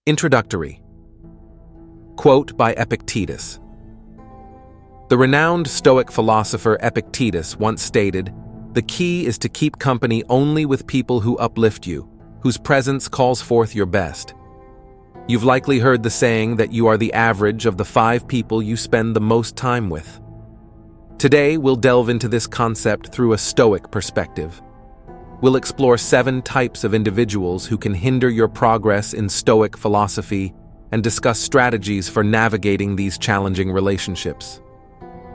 Introductory. Quote by Epictetus. The renowned Stoic philosopher Epictetus once stated, "The key is to keep company only with people who uplift you, whose presence calls forth your best." You've likely heard the saying that you are the average of the 5 people you spend the most time with. Today, we'll delve into this concept through a Stoic perspective. We'll explore 7 types of individuals who can hinder your progress in Stoic philosophy and discuss strategies for navigating these challenging relationships.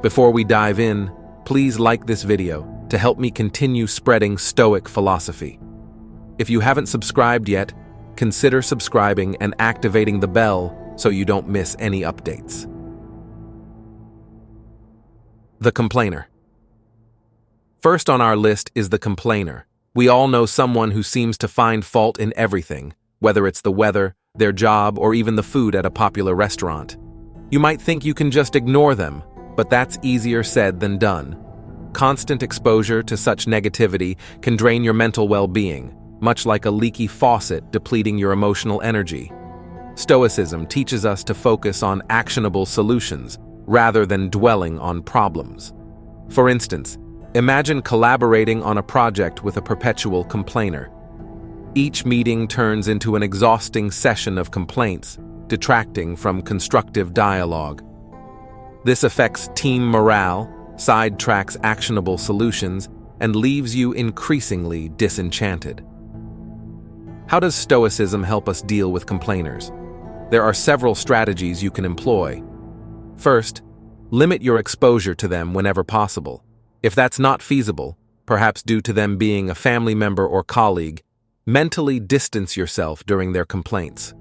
Before we dive in, please like this video to help me continue spreading Stoic philosophy. If you haven't subscribed yet, consider subscribing and activating the bell so you don't miss any updates. The complainer. First on our list is the complainer. We all know someone who seems to find fault in everything, whether it's the weather, their job, or even the food at a popular restaurant. You might think you can just ignore them, but that's easier said than done. Constant exposure to such negativity can drain your mental well-being, much like a leaky faucet depleting your emotional energy. Stoicism teaches us to focus on actionable solutions rather than dwelling on problems. For instance, imagine collaborating on a project with a perpetual complainer. Each meeting turns into an exhausting session of complaints, detracting from constructive dialogue. This affects team morale, sidetracks actionable solutions, and leaves you increasingly disenchanted. How does Stoicism help us deal with complainers? There are several strategies you can employ. First, limit your exposure to them whenever possible. If that's not feasible, perhaps due to them being a family member or colleague, mentally distance yourself during their complaints.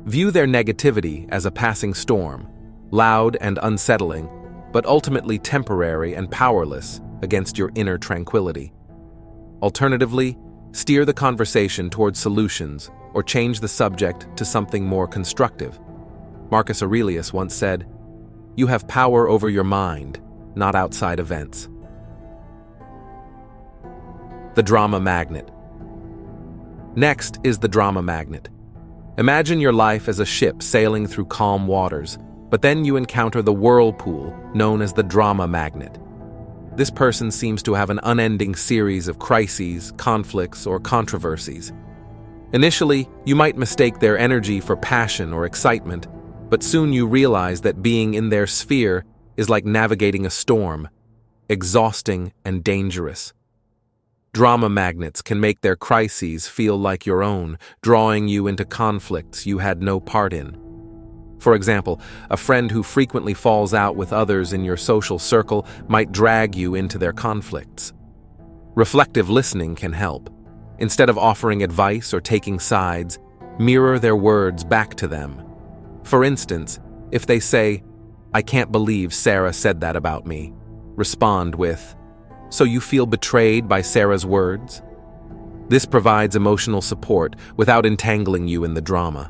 View their negativity as a passing storm, loud and unsettling, but ultimately temporary and powerless against your inner tranquility. Alternatively, steer the conversation towards solutions or change the subject to something more constructive. Marcus Aurelius once said, "You have power over your mind, not outside events." The drama magnet. Next is the drama magnet. Imagine your life as a ship sailing through calm waters, but then you encounter the whirlpool known as the drama magnet. This person seems to have an unending series of crises, conflicts, or controversies. Initially, you might mistake their energy for passion or excitement, but soon you realize that being in their sphere is like navigating a storm, exhausting and dangerous. Drama magnets can make their crises feel like your own, drawing you into conflicts you had no part in. For example, a friend who frequently falls out with others in your social circle might drag you into their conflicts. Reflective listening can help. Instead of offering advice or taking sides, mirror their words back to them. For instance, if they say, "I can't believe Sarah said that about me," respond with, "So you feel betrayed by Sarah's words?" This provides emotional support without entangling you in the drama.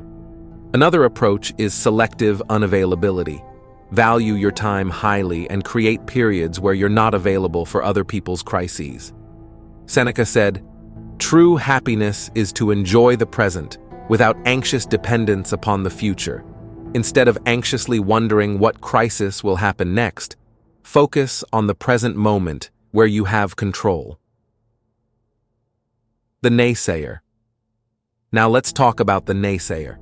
Another approach is selective unavailability. Value your time highly and create periods where you're not available for other people's crises. Seneca said, "True happiness is to enjoy the present without anxious dependence upon the future. Instead of anxiously wondering what crisis will happen next, focus on the present moment where you have control." The naysayer. Now let's talk about the naysayer.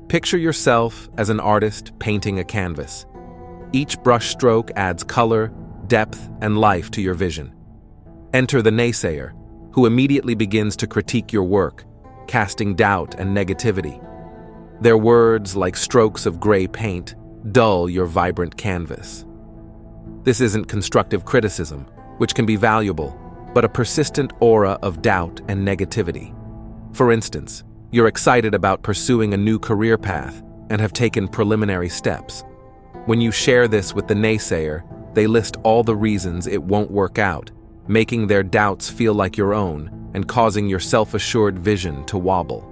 Picture yourself as an artist painting a canvas. Each brushstroke adds color, depth, and life to your vision. Enter the naysayer, who immediately begins to critique your work, casting doubt and negativity. Their words, like strokes of gray paint, dull your vibrant canvas. This isn't constructive criticism, which can be valuable, but a persistent aura of doubt and negativity. For instance, you're excited about pursuing a new career path and have taken preliminary steps. When you share this with the naysayer, they list all the reasons it won't work out, making their doubts feel like your own and causing your self-assured vision to wobble.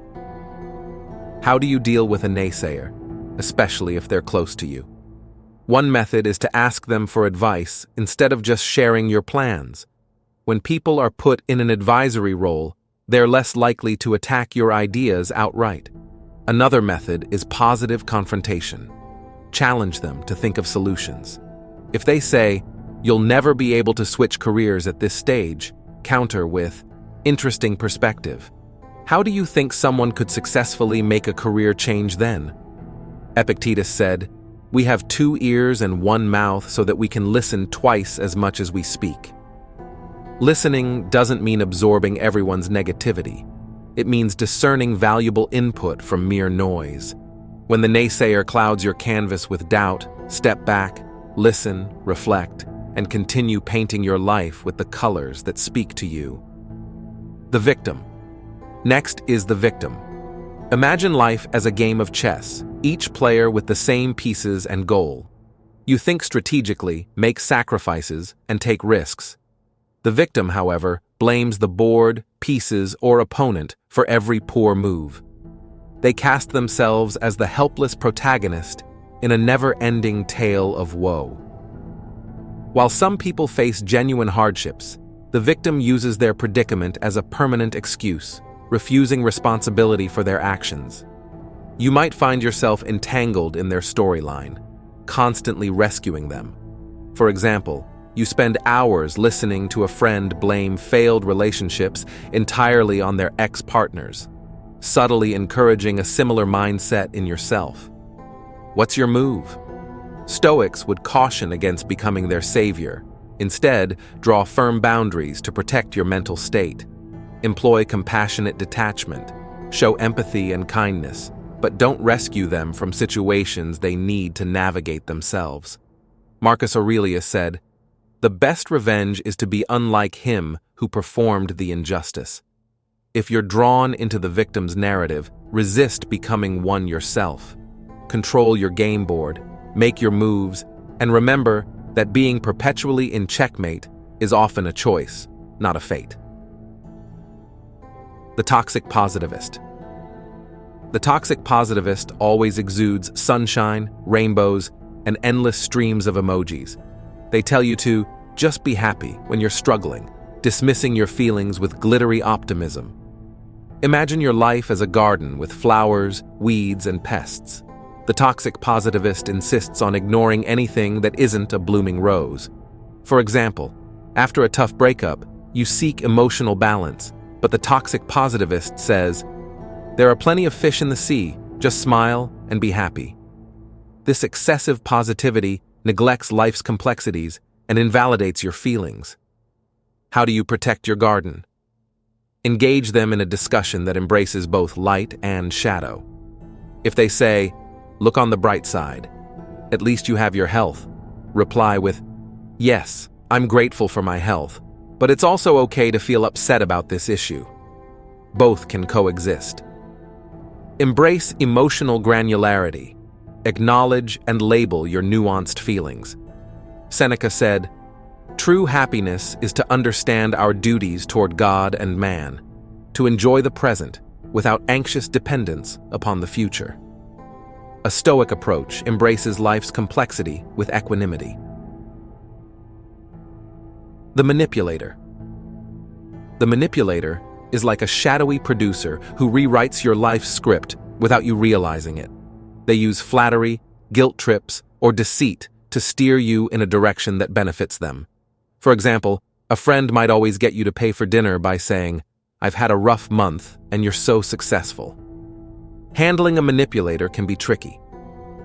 How do you deal with a naysayer, especially if they're close to you? One method is to ask them for advice instead of just sharing your plans. When people are put in an advisory role, they're less likely to attack your ideas outright. Another method is positive confrontation. Challenge them to think of solutions. If they say, "You'll never be able to switch careers at this stage," counter with, "Interesting perspective. How do you think someone could successfully make a career change then?" Epictetus said, "We have 2 ears and 1 mouth so that we can listen twice as much as we speak." Listening doesn't mean absorbing everyone's negativity. It means discerning valuable input from mere noise. When the naysayer clouds your canvas with doubt, step back, listen, reflect, and continue painting your life with the colors that speak to you. The victim. Next is the victim. Imagine life as a game of chess, each player with the same pieces and goal. You think strategically, make sacrifices, and take risks. The victim, however, blames the board, pieces, or opponent for every poor move. They cast themselves as the helpless protagonist in a never-ending tale of woe. While some people face genuine hardships, the victim uses their predicament as a permanent excuse, refusing responsibility for their actions. You might find yourself entangled in their storyline, constantly rescuing them. For example, you spend hours listening to a friend blame failed relationships entirely on their ex-partners, subtly encouraging a similar mindset in yourself. What's your move? Stoics would caution against becoming their savior. Instead, draw firm boundaries to protect your mental state. Employ compassionate detachment. Show empathy and kindness, but don't rescue them from situations they need to navigate themselves. Marcus Aurelius said, "The best revenge is to be unlike him who performed the injustice." If you're drawn into the victim's narrative, resist becoming one yourself. Control your game board, make your moves, and remember that being perpetually in checkmate is often a choice, not a fate. The toxic positivist. The toxic positivist always exudes sunshine, rainbows, and endless streams of emojis. They tell you to just be happy when you're struggling, dismissing your feelings with glittery optimism. Imagine your life as a garden with flowers, weeds, and pests. The toxic positivist insists on ignoring anything that isn't a blooming rose. For example, after a tough breakup, you seek emotional balance, but the toxic positivist says, "There are plenty of fish in the sea, just smile and be happy." This excessive positivity neglects life's complexities and invalidates your feelings. How do you protect your garden? Engage them in a discussion that embraces both light and shadow. If they say, "Look on the bright side, at least you have your health," reply with, "Yes, I'm grateful for my health, but it's also okay to feel upset about this issue." Both can coexist. Embrace emotional granularity. Acknowledge and label your nuanced feelings. Seneca said, "True happiness is to understand our duties toward God and man, to enjoy the present without anxious dependence upon the future." A Stoic approach embraces life's complexity with equanimity. The manipulator. The manipulator is like a shadowy producer who rewrites your life's script without you realizing it. They use flattery, guilt trips, or deceit to steer you in a direction that benefits them. For example, a friend might always get you to pay for dinner by saying, "I've had a rough month and you're so successful." Handling a manipulator can be tricky.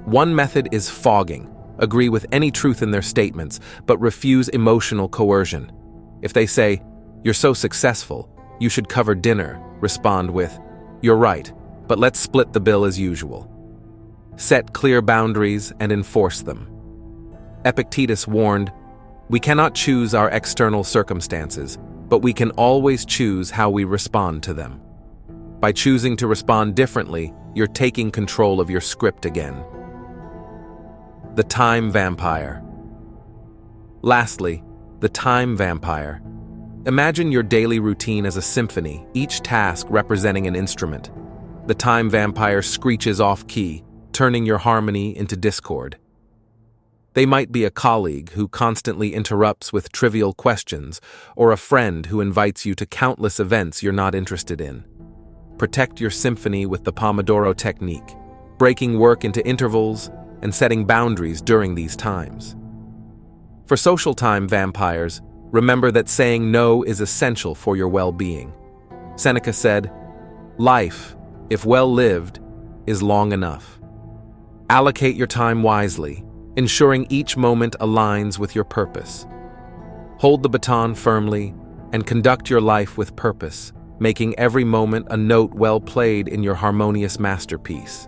One method is fogging. Agree with any truth in their statements, but refuse emotional coercion. If they say, "You're so successful, you should cover dinner," respond with, "You're right, but let's split the bill as usual." Set clear boundaries and enforce them. Epictetus warned, "We cannot choose our external circumstances, but we can always choose how we respond to them." By choosing to respond differently, you're taking control of your script again. The time vampire. Lastly, the time vampire. Imagine your daily routine as a symphony, each task representing an instrument. The time vampire screeches off-key, turning your harmony into discord. They might be a colleague who constantly interrupts with trivial questions, or a friend who invites you to countless events you're not interested in. protect your symphony with the Pomodoro technique, breaking work into intervals and setting boundaries during these times. For social time vampires, remember that saying no is essential for your well-being. Seneca said, "Life, if well lived, is long enough." Allocate your time wisely, ensuring each moment aligns with your purpose. Hold the baton firmly and conduct your life with purpose, making every moment a note well played in your harmonious masterpiece.